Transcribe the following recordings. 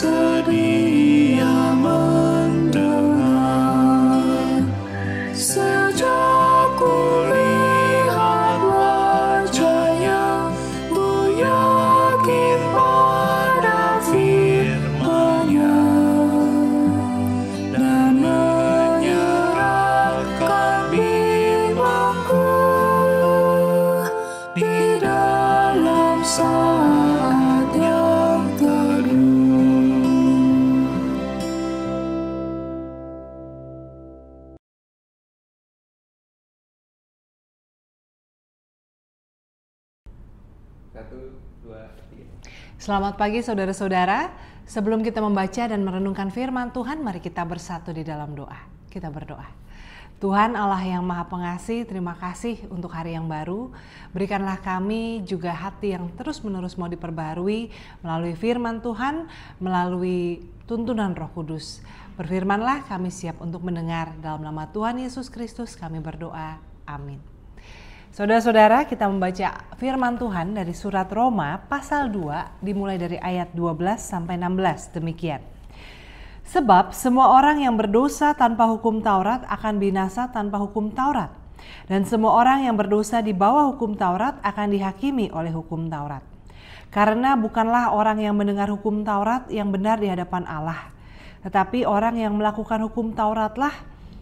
sedia mendengar. Sejak kulihat wajahnya, ku yakin pada firman-Nya dan menyerahkan bimbangku di dalam saat yang teduh. Satu, dua, tiga. Selamat pagi saudara-saudara. Sebelum kita membaca dan merenungkan firman Tuhan, mari kita bersatu di dalam doa. Kita berdoa. Tuhan Allah yang Maha Pengasih, terima kasih untuk hari yang baru. Berikanlah kami juga hati yang terus-menerus mau diperbarui melalui firman Tuhan, melalui tuntunan Roh Kudus. Berfirmanlah, kami siap untuk mendengar. Dalam nama Tuhan Yesus Kristus kami berdoa. Amin. Saudara-saudara, kita membaca firman Tuhan dari surat Roma pasal 2 dimulai dari ayat 12 sampai 16. Demikian. Sebab semua orang yang berdosa tanpa hukum Taurat akan binasa tanpa hukum Taurat. Dan semua orang yang berdosa di bawah hukum Taurat akan dihakimi oleh hukum Taurat. Karena bukanlah orang yang mendengar hukum Taurat yang benar di hadapan Allah, tetapi orang yang melakukan hukum Tauratlah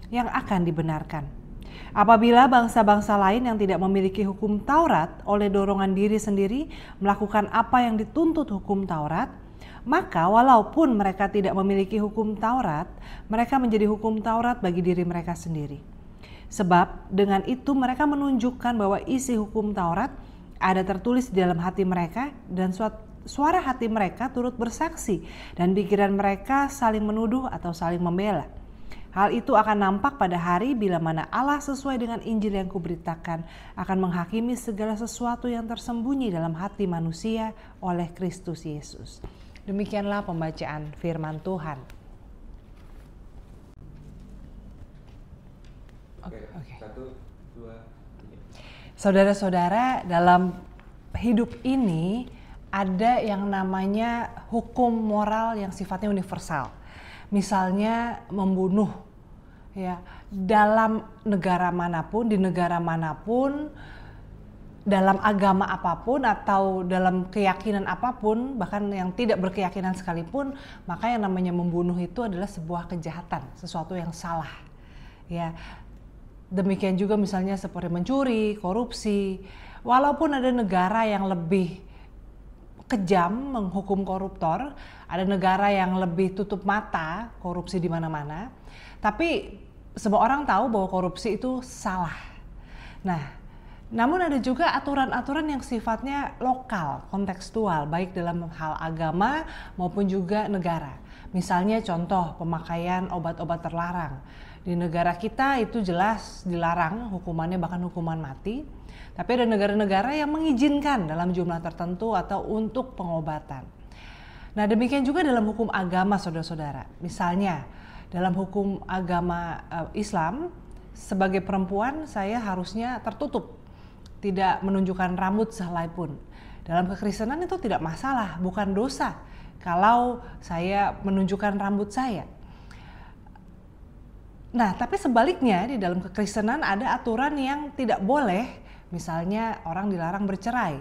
yang akan dibenarkan. Apabila bangsa-bangsa lain yang tidak memiliki hukum Taurat oleh dorongan diri sendiri melakukan apa yang dituntut hukum Taurat, maka walaupun mereka tidak memiliki hukum Taurat, mereka menjadi hukum Taurat bagi diri mereka sendiri. Sebab dengan itu mereka menunjukkan bahwa isi hukum Taurat ada tertulis di dalam hati mereka, dan suara hati mereka turut bersaksi, dan pikiran mereka saling menuduh atau saling membela. Hal itu akan nampak pada hari bila mana Allah sesuai dengan Injil yang kuberitakan akan menghakimi segala sesuatu yang tersembunyi dalam hati manusia oleh Kristus Yesus. Demikianlah pembacaan firman Tuhan. Oke. Satu, dua, tiga. Saudara-saudara, dalam hidup ini ada yang namanya hukum moral yang sifatnya universal. Misalnya membunuh, ya, dalam negara manapun, di negara manapun, dalam agama apapun atau dalam keyakinan apapun, bahkan yang tidak berkeyakinan sekalipun, maka yang namanya membunuh itu adalah sebuah kejahatan, sesuatu yang salah. Ya, demikian juga misalnya seperti mencuri, korupsi. Walaupun ada negara yang lebih kejam menghukum koruptor, ada negara yang lebih tutup mata korupsi di mana-mana, tapi semua orang tahu bahwa korupsi itu salah. Nah, namun ada juga aturan-aturan yang sifatnya lokal, kontekstual, baik dalam hal agama maupun juga negara. Misalnya contoh pemakaian obat-obat terlarang. Di negara kita itu jelas dilarang, hukumannya bahkan hukuman mati. Tapi ada negara-negara yang mengizinkan dalam jumlah tertentu atau untuk pengobatan. Nah, demikian juga dalam hukum agama, saudara-saudara. Misalnya dalam hukum agama Islam, sebagai perempuan saya harusnya tertutup, tidak menunjukkan rambut sehelai pun. Dalam kekristenan itu tidak masalah, bukan dosa kalau saya menunjukkan rambut saya. Nah, tapi sebaliknya di dalam kekristenan ada aturan yang tidak boleh. Misalnya orang dilarang bercerai,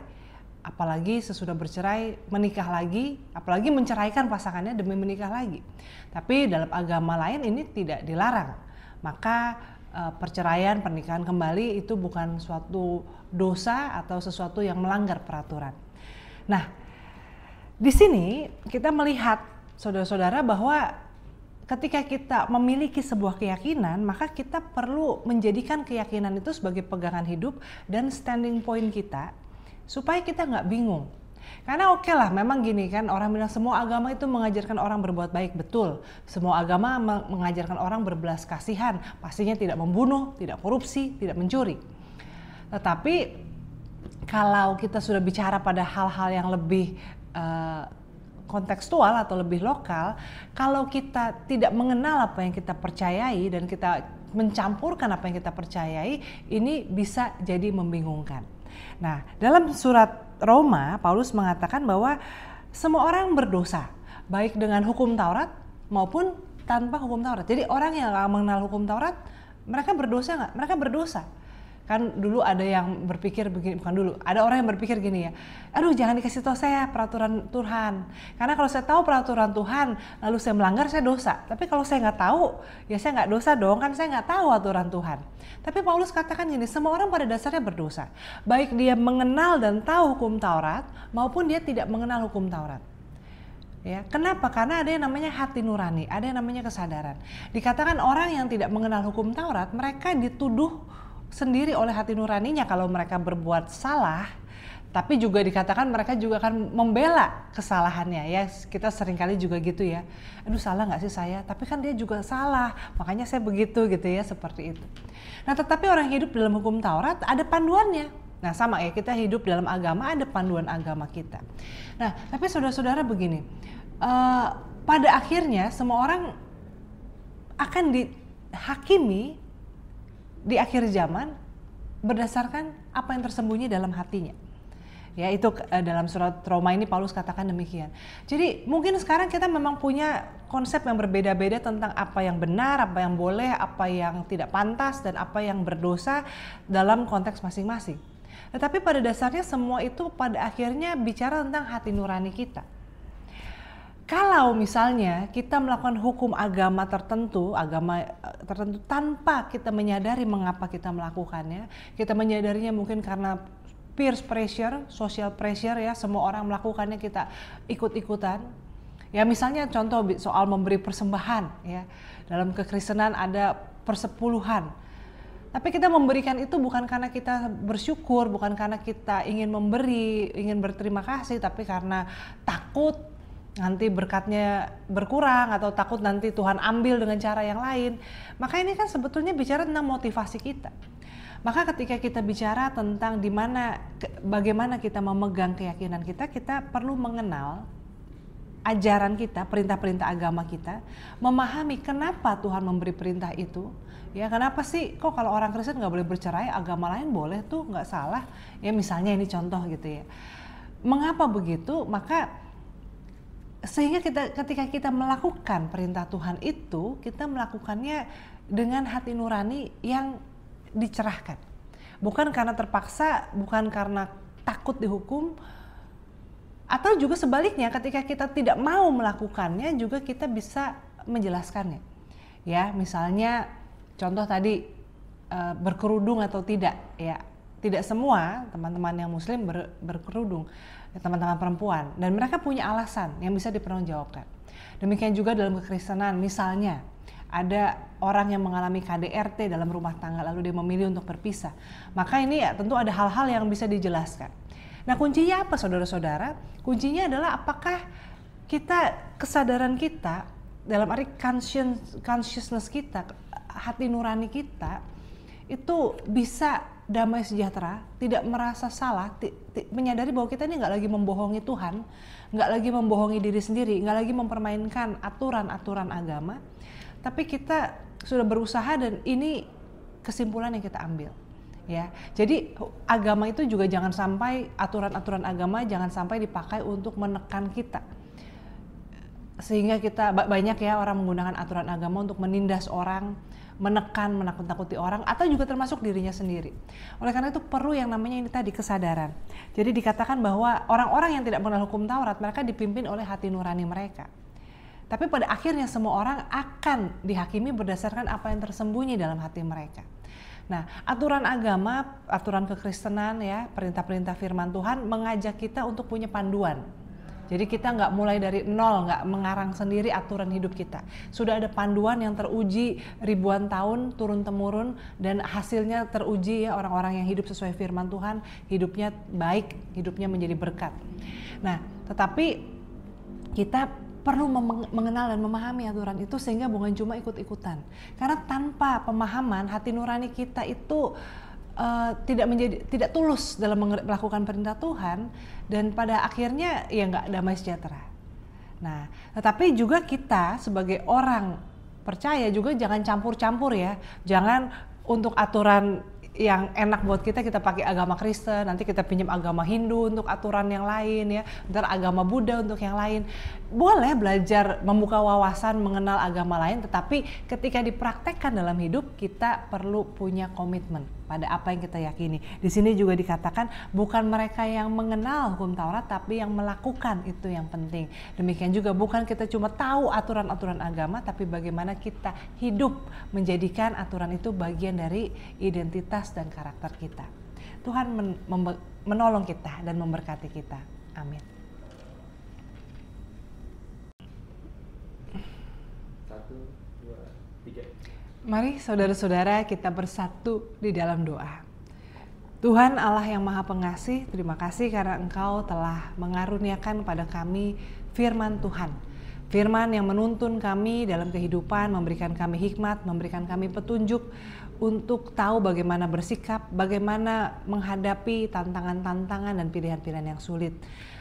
apalagi sesudah bercerai menikah lagi, apalagi menceraikan pasangannya demi menikah lagi. Tapi dalam agama lain ini tidak dilarang. Maka perceraian, pernikahan kembali itu bukan suatu dosa atau sesuatu yang melanggar peraturan. Nah, di sini kita melihat saudara-saudara bahwa ketika kita memiliki sebuah keyakinan, maka kita perlu menjadikan keyakinan itu sebagai pegangan hidup dan standing point kita, supaya kita nggak bingung. Karena oke lah, memang gini kan, orang bilang semua agama itu mengajarkan orang berbuat baik, betul. Semua agama mengajarkan orang berbelas kasihan, pastinya tidak membunuh, tidak korupsi, tidak mencuri. Tetapi kalau kita sudah bicara pada hal-hal yang lebih kontekstual atau lebih lokal, kalau kita tidak mengenal apa yang kita percayai dan kita mencampurkan apa yang kita percayai, ini bisa jadi membingungkan. Nah, dalam surat Roma, Paulus mengatakan bahwa semua orang berdosa. baik dengan hukum Taurat maupun tanpa hukum Taurat. Jadi orang yang nggak mengenal hukum Taurat, mereka berdosa nggak? Mereka berdosa. Kan dulu ada yang berpikir begini, bukan dulu, ada orang yang berpikir gini ya, aduh jangan dikasih tahu saya peraturan Tuhan, karena kalau saya tahu peraturan Tuhan lalu saya melanggar, saya dosa. Tapi kalau saya nggak tahu, ya saya nggak dosa dong, kan saya nggak tahu aturan Tuhan. Tapi Paulus katakan gini, semua orang pada dasarnya berdosa, baik dia mengenal dan tahu hukum Taurat maupun dia tidak mengenal hukum Taurat. Ya, kenapa? Karena ada yang namanya hati nurani, ada yang namanya kesadaran. Dikatakan orang yang tidak mengenal hukum Taurat, mereka dituduh sendiri oleh hati nuraninya kalau mereka berbuat salah, tapi juga dikatakan mereka juga akan membela kesalahannya. Ya, kita seringkali juga gitu ya, aduh salah nggak sih saya, tapi kan dia juga salah, makanya saya begitu gitu ya, seperti itu. Nah, tetapi orang hidup dalam hukum Taurat ada panduannya. Nah, sama ya, kita hidup dalam agama, ada panduan agama kita. Nah, tapi saudara-saudara begini, pada akhirnya semua orang akan dihakimi di akhir zaman berdasarkan apa yang tersembunyi dalam hatinya. Ya, itu dalam surat Roma ini Paulus katakan demikian. Jadi mungkin sekarang kita memang punya konsep yang berbeda-beda tentang apa yang benar, apa yang boleh, apa yang tidak pantas, dan apa yang berdosa dalam konteks masing-masing. Tetapi pada dasarnya semua itu pada akhirnya bicara tentang hati nurani kita. Kalau misalnya kita melakukan hukum agama tertentu tanpa kita menyadari mengapa kita melakukannya, kita menyadarinya mungkin karena peer pressure, social pressure ya, semua orang melakukannya kita ikut-ikutan. Ya misalnya contoh soal memberi persembahan ya, dalam kekristenan ada persepuluhan. Tapi kita memberikan itu bukan karena kita bersyukur, bukan karena kita ingin memberi, ingin berterima kasih, tapi karena takut nanti berkatnya berkurang atau takut nanti Tuhan ambil dengan cara yang lain. Maka ini kan sebetulnya bicara tentang motivasi kita. Maka ketika kita bicara tentang bagaimana kita memegang keyakinan kita, kita perlu mengenal ajaran kita, perintah-perintah agama kita, memahami kenapa Tuhan memberi perintah itu. Ya, kenapa sih kok kalau orang Kristen nggak boleh bercerai, agama lain boleh tuh, nggak salah. Ya misalnya ini contoh gitu ya. Mengapa begitu? Maka sehingga ketika kita melakukan perintah Tuhan itu, kita melakukannya dengan hati nurani yang dicerahkan. Bukan karena terpaksa, bukan karena takut dihukum, atau juga sebaliknya ketika kita tidak mau melakukannya juga kita bisa menjelaskannya. Ya, misalnya contoh tadi berkerudung atau tidak, ya. Tidak semua teman-teman yang muslim berkerudung, teman-teman perempuan, dan mereka punya alasan yang bisa dipertanggungjawabkan. Demikian juga dalam kekristenan, misalnya ada orang yang mengalami KDRT dalam rumah tangga lalu dia memilih untuk berpisah, maka ini ya tentu ada hal-hal yang bisa dijelaskan. Nah, kuncinya apa saudara-saudara? Kuncinya adalah apakah kesadaran kita dalam arti consciousness kita, hati nurani kita itu bisa damai sejahtera, tidak merasa salah, menyadari bahwa kita ini nggak lagi membohongi Tuhan, nggak lagi membohongi diri sendiri, nggak lagi mempermainkan aturan-aturan agama, tapi kita sudah berusaha dan ini kesimpulan yang kita ambil. Ya, jadi agama itu juga jangan sampai, aturan-aturan agama jangan sampai dipakai untuk menekan kita. Sehingga kita banyak ya orang menggunakan aturan agama untuk menindas orang, menekan, menakut-nakuti orang, atau juga termasuk dirinya sendiri. Oleh karena itu perlu yang namanya ini tadi kesadaran. Jadi dikatakan bahwa orang-orang yang tidak mengenal hukum Taurat, mereka dipimpin oleh hati nurani mereka. Tapi pada akhirnya semua orang akan dihakimi berdasarkan apa yang tersembunyi dalam hati mereka. Nah, aturan agama, aturan kekristenan ya, perintah-perintah firman Tuhan mengajak kita untuk punya panduan. Jadi kita nggak mulai dari nol, nggak mengarang sendiri aturan hidup kita. Sudah ada panduan yang teruji ribuan tahun turun-temurun dan hasilnya teruji ya, orang-orang yang hidup sesuai firman Tuhan, hidupnya baik, hidupnya menjadi berkat. Nah, tetapi kita perlu mengenal dan memahami aturan itu sehingga bukan cuma ikut-ikutan. Karena tanpa pemahaman, hati nurani kita itu tidak tulus dalam melakukan perintah Tuhan, dan pada akhirnya ya nggak damai sejahtera. Nah, tetapi juga kita sebagai orang percaya juga jangan campur-campur ya, jangan untuk aturan yang enak buat kita pakai agama Kristen, nanti kita pinjam agama Hindu untuk aturan yang lain ya, ntar agama Buddha untuk yang lain. Boleh belajar membuka wawasan mengenal agama lain, tetapi ketika dipraktekkan dalam hidup kita perlu punya komitmen pada apa yang kita yakini. Di sini juga dikatakan bukan mereka yang mengenal hukum Taurat, tapi yang melakukan, itu yang penting. Demikian juga bukan kita cuma tahu aturan-aturan agama, tapi bagaimana kita hidup menjadikan aturan itu bagian dari identitas dan karakter kita. Tuhan menolong kita dan memberkati kita. Amin. 1, 2, 3. Mari saudara-saudara kita bersatu di dalam doa. Tuhan Allah yang Maha Pengasih, terima kasih karena Engkau telah mengaruniakan pada kami firman Tuhan. Firman yang menuntun kami dalam kehidupan, memberikan kami hikmat, memberikan kami petunjuk untuk tahu bagaimana bersikap, bagaimana menghadapi tantangan-tantangan dan pilihan-pilihan yang sulit.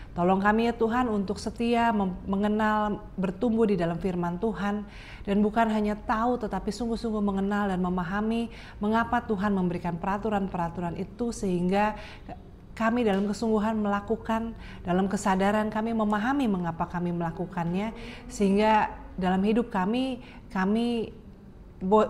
Tolong kami ya Tuhan untuk setia mengenal, bertumbuh di dalam firman Tuhan, dan bukan hanya tahu tetapi sungguh-sungguh mengenal dan memahami mengapa Tuhan memberikan peraturan-peraturan itu, sehingga kami dalam kesungguhan melakukan, dalam kesadaran kami memahami mengapa kami melakukannya, sehingga dalam hidup kami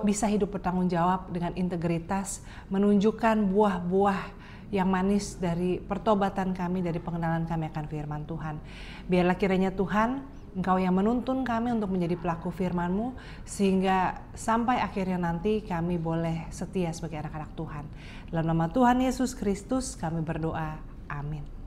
bisa hidup bertanggung jawab dengan integritas, menunjukkan buah-buah yang manis dari pertobatan kami, dari pengenalan kami akan firman Tuhan. Biarlah kiranya Tuhan, Engkau yang menuntun kami untuk menjadi pelaku firman-Mu, sehingga sampai akhirnya nanti kami boleh setia sebagai anak-anak Tuhan. Dalam nama Tuhan Yesus Kristus kami berdoa. Amin.